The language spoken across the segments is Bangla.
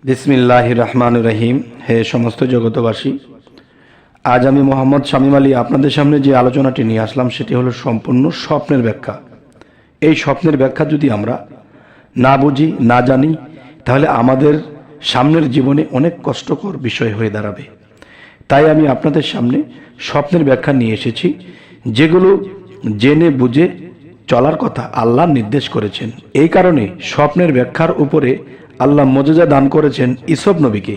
বিসমিল্লাহির রহমানির রহিম। হে সমস্ত জগতবাসী, আজ আমি মোহাম্মদ শামীম আলী আপনাদের সামনে যে আলোচনাটি নিয়ে আসলাম সেটি হলো সম্পূর্ণ স্বপ্নের ব্যাখ্যা। এই স্বপ্নের ব্যাখ্যা যদি আমরা না বুঝি, না জানি, তাহলে আমাদের সামনের জীবনে অনেক কষ্টকর বিষয় হয়ে দাঁড়াবে। তাই আমি আপনাদের সামনে স্বপ্নের ব্যাখ্যা নিয়ে এসেছি, যেগুলো জেনে বুঝে চলার কথা আল্লাহ নির্দেশ করেছেন। এই কারণে স্বপ্নের ব্যাখ্যার উপরে আল্লাহ মজেজা দান করেছেন ইসব নবীকে।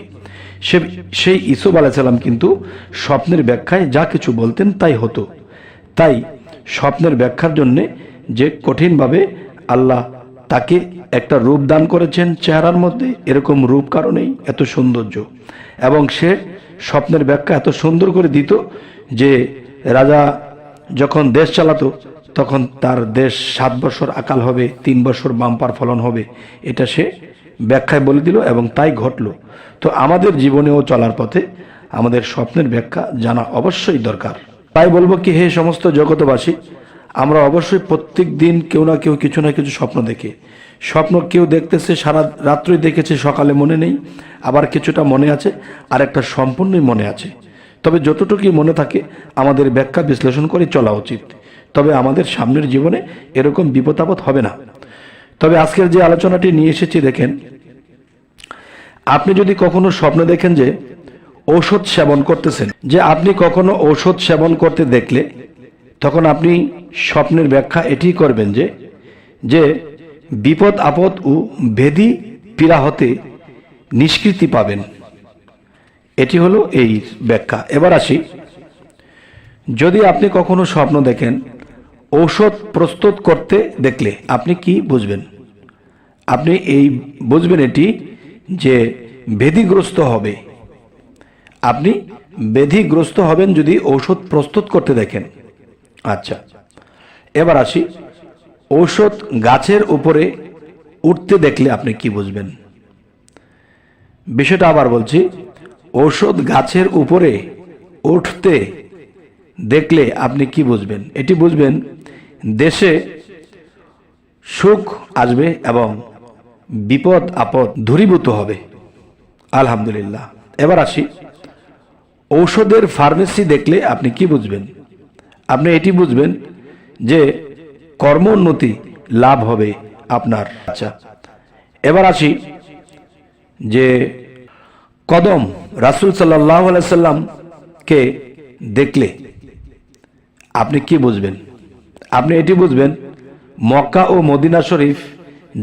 সেই ইসব আলাইসাল্লাম কিন্তু স্বপ্নের ব্যাখ্যায় যা কিছু বলতেন তাই হতো। তাই স্বপ্নের ব্যাখ্যার জন্যে যে কঠিনভাবে আল্লাহ তাকে একটা রূপ দান করেছেন চেহারার মধ্যে, এরকম রূপ কারণেই এত সৌন্দর্য। এবং সে স্বপ্নের ব্যাখ্যা এত সুন্দর করে দিত যে রাজা যখন দেশ চালাতো তখন তার দেশ 7 বছর আকাল হবে, 3 বছর বাম্পার ফলন হবে, এটা সে ব্যাখ্যায় বলে দিল এবং তাই ঘটলো। তো আমাদের জীবনেও চলার পথে আমাদের স্বপ্নের ব্যাখ্যা জানা অবশ্যই দরকার। তাই বলবো কি, হে সমস্ত জগতবাসী, আমরা অবশ্যই প্রত্যেক দিন কেউ না কেউ কিছু না কিছু স্বপ্ন দেখে। স্বপ্ন কেউ দেখতেছে সারা রাত্রই দেখেছে, সকালে মনে নেই, আবার কিছুটা মনে আছে, আর একটা সম্পূর্ণই মনে আছে। তবে যতটুকুই মনে থাকে আমাদের ব্যাখ্যা বিশ্লেষণ করে চলা উচিত। তবে আমাদের সামনের জীবনে এরকম বিপদ আপদ হবে না। তবে আজকের যে আলোচনাটি নিয়ে এসেছি, দেখেন, আপনি যদি কখনো স্বপ্ন দেখেন যে ঔষধ সেবন করতেছেন, যে আপনি কখনো ঔষধ সেবন করতে দেখলে, তখন আপনি স্বপ্নের ব্যাখ্যা এটি করবেন যে বিপদ আপদ ও ব্যাধি পীড়া হতে নিষ্কৃতি পাবেন। এটি হলো এই ব্যাখ্যা। এবার আসি, যদি আপনি কখনো স্বপ্ন দেখেন ঔষধ প্রস্তুত করতে দেখলে, আপনি কি বুঝবেন? আপনি এই বুঝবেন এটি যে ব্যাধিগ্রস্ত হবে। আপনি ব্যাধিগ্রস্ত হবেন যদি ঔষধ প্রস্তুত করতে দেখেন। আচ্ছা, এবার আসি, ঔষধ গাছের উপরে উঠতে দেখলে আপনি কি বুঝবেন? বিষয়টা আবার বলছি, ঔষধ গাছের উপরে উঠতে দেখলে আপনি কি বুঝবেন? এটি বুঝবেন দেশে সুখ আসবে এবং বিপদ আপদ দূরীভূত হবে। আলহামদুলিল্লাহ। এবার আসি, ঔষধের ফার্মেসি দেখলে আপনি কি বুঝবেন? আপনি এটি বুঝবেন যে কর্মোন্নতি লাভ হবে আপনার। আচ্ছা, এবার আসি যে কদম রাসূল সাল্লাল্লাহু আলাইহি সাল্লামকে দেখলে আপনি কি বুঝবেন? আপনি এটি বুঝবেন মক্কা ও মদিনা শরীফ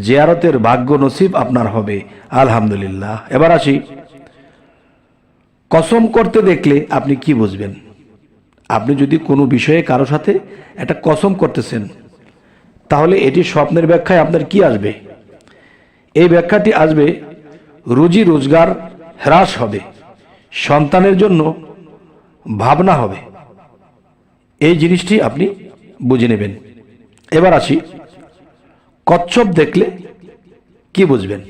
জিয়ারতের ভাগ্য নসিব আপনার হবে। আলহামদুলিল্লাহ। এবার আসি, কসম করতে দেখলে আপনি কি বুঝবেন? আপনি যদি কোনো বিষয়ে কারো সাথে একটা কসম করতেছেন, তাহলে এটি স্বপ্নের ব্যাখ্যায় আপনার কি আসবে? এই ব্যাখ্যাটি আসবে রুজি রোজগার হ্রাস হবে, সন্তানের জন্য ভাবনা হবে। এই জিনিসটি আপনি বুঝে নেবেন। এবার আসি, কচ্ছপ দেখলে কি বুঝবেন?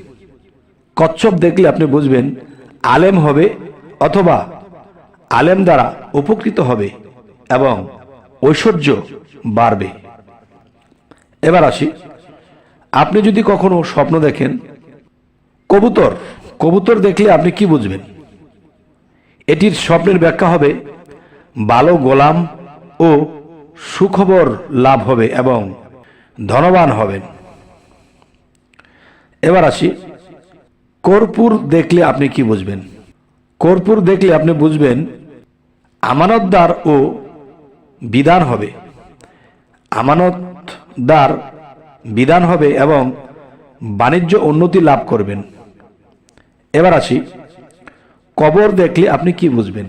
কচ্ছপ দেখলে আপনি বুঝবেন আলেম হবে অথবা আলেম দ্বারা উপকৃত হবে এবং ঐশ্বর্য বাড়বে। এবার আসি, আপনি যদি কখনো স্বপ্ন দেখেন কবুতর, কবুতর দেখলে আপনি কি বুঝবেন? এটির স্বপ্নের ব্যাখ্যা হবে ভালো গোলাম ও সুখবর লাভ হবে এবং ধনবান হবেন। এবার আসি, কর্পূর দেখলে আপনি কি বুঝবেন? কর্পূর দেখলে আপনি বুঝবেন আমানতদার ও বিধান হবে, আমানতদার বিধান হবে এবং বাণিজ্য উন্নতি লাভ করবেন। এবার আসি, কবর দেখলে আপনি কি বুঝবেন?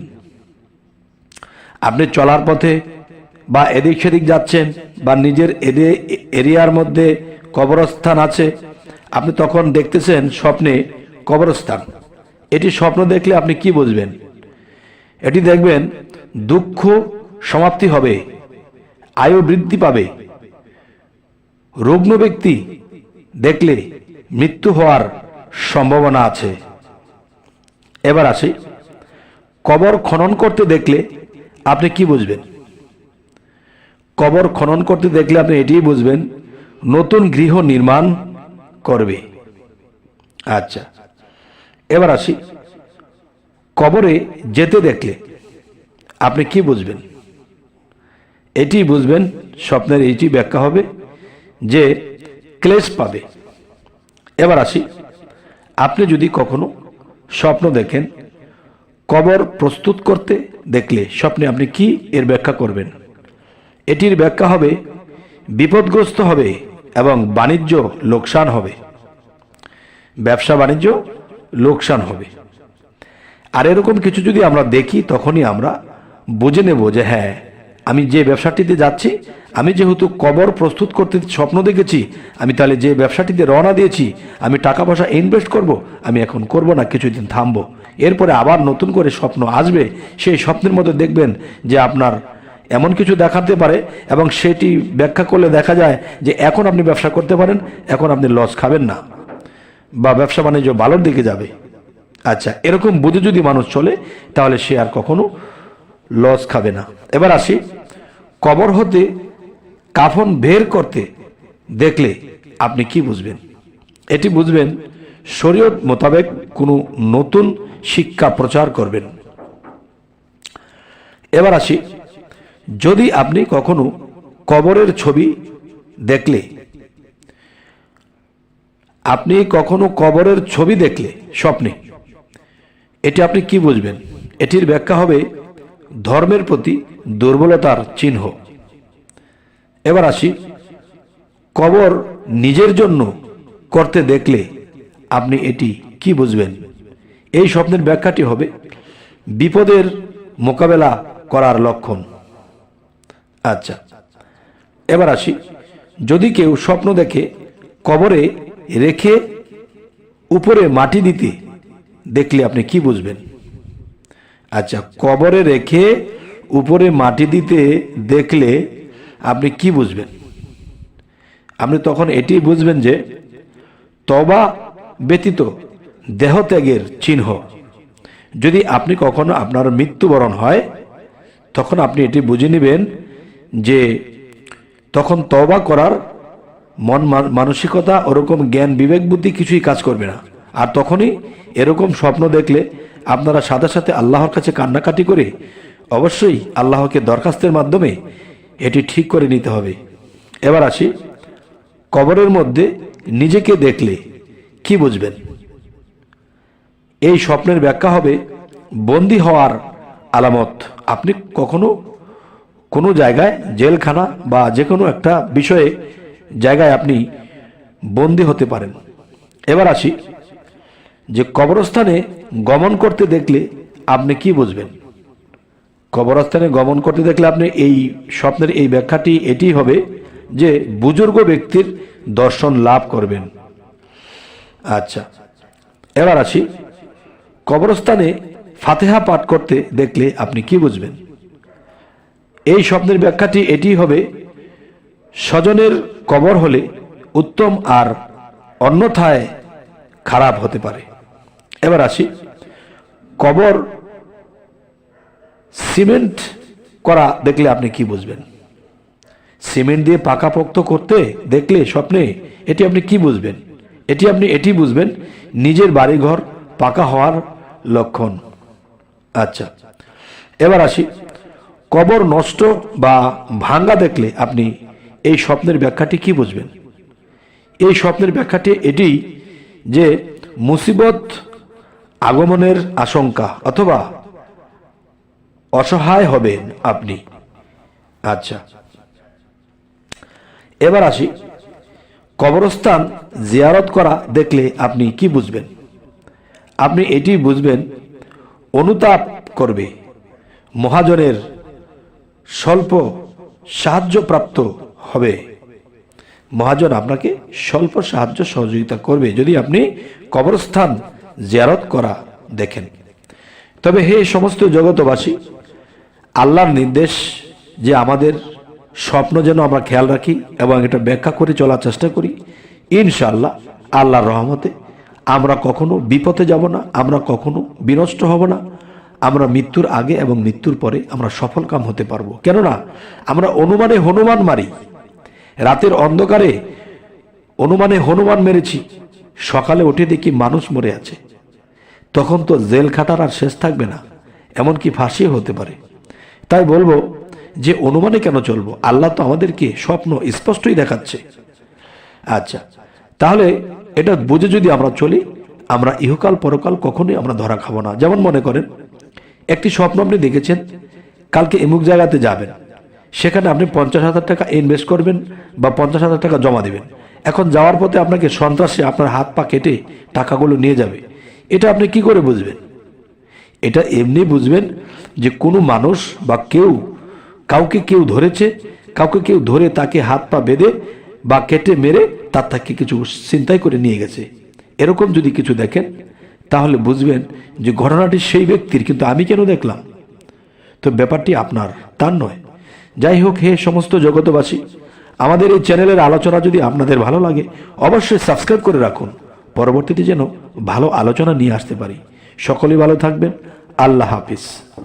আপনি চলার পথে বা এদিক সেদিক যাচ্ছেন বা নিজের এরিয়ার মধ্যে কবরস্থান আছে, আপনি তখন দেখতেছেন স্বপ্নে কবরস্থান। এটি স্বপ্ন দেখলে আপনি কি বুঝবেন? এটি দেখবেন দুঃখ সমাপ্তি হবে, আয়ু বৃদ্ধি পাবে। রুগ্ন ব্যক্তি দেখলে মৃত্যু হওয়ার সম্ভাবনা আছে। এবার আসি, কবর খনন করতে দেখলে আপনি কি বুঝবেন? কবর খনন করতে দেখলে আপনি এটিই বুঝবেন নতুন গৃহ নির্মাণ করবে। আচ্ছা, এবার আসি, কবরে যেতে দেখলে আপনি কি বুঝবেন? এটি বুঝবেন, স্বপ্নের এইটি ব্যাখ্যা হবে যে ক্লেশ পাবে। এবার আসি, আপনি যদি কখনো স্বপ্ন দেখেন কবর প্রস্তুত করতে দেখলে স্বপ্নে আপনি কি এর ব্যাখ্যা করবেন? এটির ব্যাখ্যা হবে বিপদগ্রস্ত হবে এবং বাণিজ্য লোকসান হবে, ব্যবসা বাণিজ্য লোকসান হবে। আর এরকম কিছু যদি আমরা দেখি তখনই আমরা বুঝে নেব যে হ্যাঁ, আমি যে ব্যবসাটিতে যাচ্ছি, আমি যেহেতু কবর প্রস্তুত করতে স্বপ্ন দেখেছি, আমি তাহলে যে ব্যবসাটিতে রওনা দিয়েছি, আমি টাকা পয়সা ইনভেস্ট করব, আমি এখন করব না, কিছুদিন থামবো, এরপরে আবার নতুন করে স্বপ্ন আসবে। সেই স্বপ্নের মধ্যে দেখবেন যে আপনার এমন কিছু দেখাতে পারে এবং সেটি ব্যাখ্যা করলে দেখা যায় যে এখন আপনি ব্যবসা করতে পারেন, এখন আপনি লস খাবেন না বা ব্যবসা বাণিজ্য ভালোর দিকে যাবে। আচ্ছা, এরকম বুঝে যদি মানুষ চলে তাহলে সে আর কখনো লস খাবে না। এবার আসি, কবর হতে কাফন বের করতে দেখলে আপনি কি বুঝবেন? এটি বুঝবেন শরীয়ত মোতাবেক কোনো নতুন শিক্ষা প্রচার করবেন। এবার আসি, যদি আপনি কখনো কবরের ছবি দেখলে, আপনি কখনো কবরের ছবি দেখলে স্বপ্নে, এটি আপনি কি বুঝবেন? এটির ব্যাখ্যা হবে ধর্মের প্রতি দুর্বলতার চিহ্ন। এবার আসি, কবর নিজের জন্য করতে দেখলে আপনি এটি কি বুঝবেন? এই স্বপ্নের ব্যাখ্যাটি হবে বিপদের মোকাবেলা করার লক্ষণ। আচ্ছা, এবার আসি, যদি কেউ স্বপ্ন দেখে কবরে রেখে উপরে মাটি দিতে দেখলে আপনি কি বুঝবেন? আচ্ছা, কবরে রেখে উপরে মাটি দিতে দেখলে আপনি কি বুঝবেন? আপনি তখন এটি বুঝবেন যে তওবা ব্যতীত দেহত্যাগের চিহ্ন। যদি আপনি কখনো আপনার মৃত্যুবরণ হয় তখন আপনি এটি বুঝে নেবেন যে তখন তওবা করার মন মানসিকতা, ওরকম জ্ঞান বিবেক বুদ্ধি কিছুই কাজ করবে না। আর তখনই এরকম স্বপ্ন দেখলে আপনারা সাথে সাথে আল্লাহর কাছে কান্নাকাটি করে অবশ্যই আল্লাহকে দরখাস্তের মাধ্যমে এটি ঠিক করে নিতে হবে। এবার আসি, কবরের মধ্যে নিজেকে দেখলে কি বুঝবেন? এই স্বপ্নের ব্যাখ্যা হবে বন্দী হওয়ার আলামত। আপনি কখনো কোনো জায়গায়, জেলখানা বা যে কোনো একটা বিষয়ে জায়গায় আপনি বন্দী হতে পারেন। এবার আসি, যে কবরস্থানে গমন করতে দেখলে আপনি কি বুঝবেন? কবরস্থানে গমন করতে দেখলে আপনি এই স্বপ্নের এই ব্যাখ্যাটি এটি হবে যে বুজুর্গ ব্যক্তির দর্শন লাভ করবেন। আচ্ছা, এবার আসি, কবরস্থানে ফাতিহা পাঠ করতে দেখলে আপনি কি বুঝবেন? এই স্বপ্নের ব্যাখ্যাটি এটি হবে স্বজনের কবর হলে উত্তম আর অন্যথায় খারাপ হতে পারে। এবার আসি, কবর সিমেন্ট করা দেখলে আপনি কি বুঝবেন? সিমেন্ট দিয়ে পাকাপোক্ত করতে দেখলে স্বপ্নে এটি আপনি কি বুঝবেন? এটি বুঝবেন নিজের বাড়িঘর পাকা হওয়ার লক্ষণ। আচ্ছা, এবার আসি, কবর নষ্ট বা ভাঙ্গা দেখলে আপনি এই স্বপ্নের ব্যাখ্যাটি কি বুঝবেন? এই স্বপ্নের ব্যাখ্যাটি এটি যে মুসিবত আগমনের আশঙ্কা অথবা অসহায় হবেন আপনি। আচ্ছা, এবার আসি, কবরস্থান জিয়ারত করা দেখলে আপনি কি বুঝবেন? আপনি এটি বুঝবেন অনুতাপ করবে, মহাজনের স্বল্প সাহায্যপ্রাপ্ত হবে। মহাজন আপনাকে স্বল্প সাহায্য সহযোগিতা করবে যদি আপনি কবরস্থান জিয়ারত করা দেখেন। তবে হে সমস্ত জগতবাসী, আল্লাহর নির্দেশ যে আমাদের স্বপ্ন যেন আমরা খেয়াল রাখি এবং এটা ব্যাখ্যা করে চলার চেষ্টা করি। ইনশাআল্লাহ আল্লাহর রহমতে আমরা কখনো বিপথে যাব না, আমরা কখনো বিনষ্ট হব না। আমরা মৃত্যুর আগে এবং মৃত্যুর পরে আমরা সফল কাম হতে পারবো। কেননা আমরা অনুমানে হনুমান মারি, রাতের অন্ধকারে অনুমানে হনুমান মেরেছি, সকালে উঠে দেখি মানুষ মরে আছে। তখন তো জেল খাটার আর শেষ থাকবে না, এমনকি ফাঁসিও হতে পারে। তাই বলবো যে অনুমানে কেন চলবো, আল্লাহ তো আমাদেরকে স্বপ্ন স্পষ্টই দেখাচ্ছে। আচ্ছা, তাহলে এটা বুঝে যদি আমরা চলি, আমরা ইহকাল পরকাল কখনোই আমরা ধরা খাবো না। যেমন মনে করেন একটি স্বপ্ন আপনি দেখেছেন, কালকে এমুক জায়গাতে যাবেন, সেখানে আপনি 50,000 টাকা ইনভেস্ট করবেন বা 50,000 টাকা জমা দেবেন। এখন যাওয়ার পথে আপনাকে সন্ত্রাসী আপনার হাত পা কেটে টাকাগুলো নিয়ে যাবে। এটা আপনি কি করে বুঝবেন? এটা এমনি বুঝবেন যে কোনো মানুষ বা কাউকে কেউ ধরেছে, কাউকে কেউ ধরে তাকে হাত পা বেঁধে বা কেটে মেরে তার থেকে কিছু ছিনতাই করে নিয়ে গেছে। এরকম যদি কিছু দেখেন তাহলে বুঝবেন যে ঘটনাটি সেই ব্যক্তির, কিন্তু আমি কেন দেখলাম? তো ব্যাপারটি আপনার, তার নয়। যাই হোক, হে সমস্ত জগতবাসী, আমাদের এই চ্যানেলের আলোচনা যদি আপনাদের ভালো লাগে অবশ্যই সাবস্ক্রাইব করে রাখুন, পরবর্তীতে যেন ভালো আলোচনা নিয়ে আসতে পারি। সকলেই ভালো থাকবেন। আল্লাহ হাফিজ।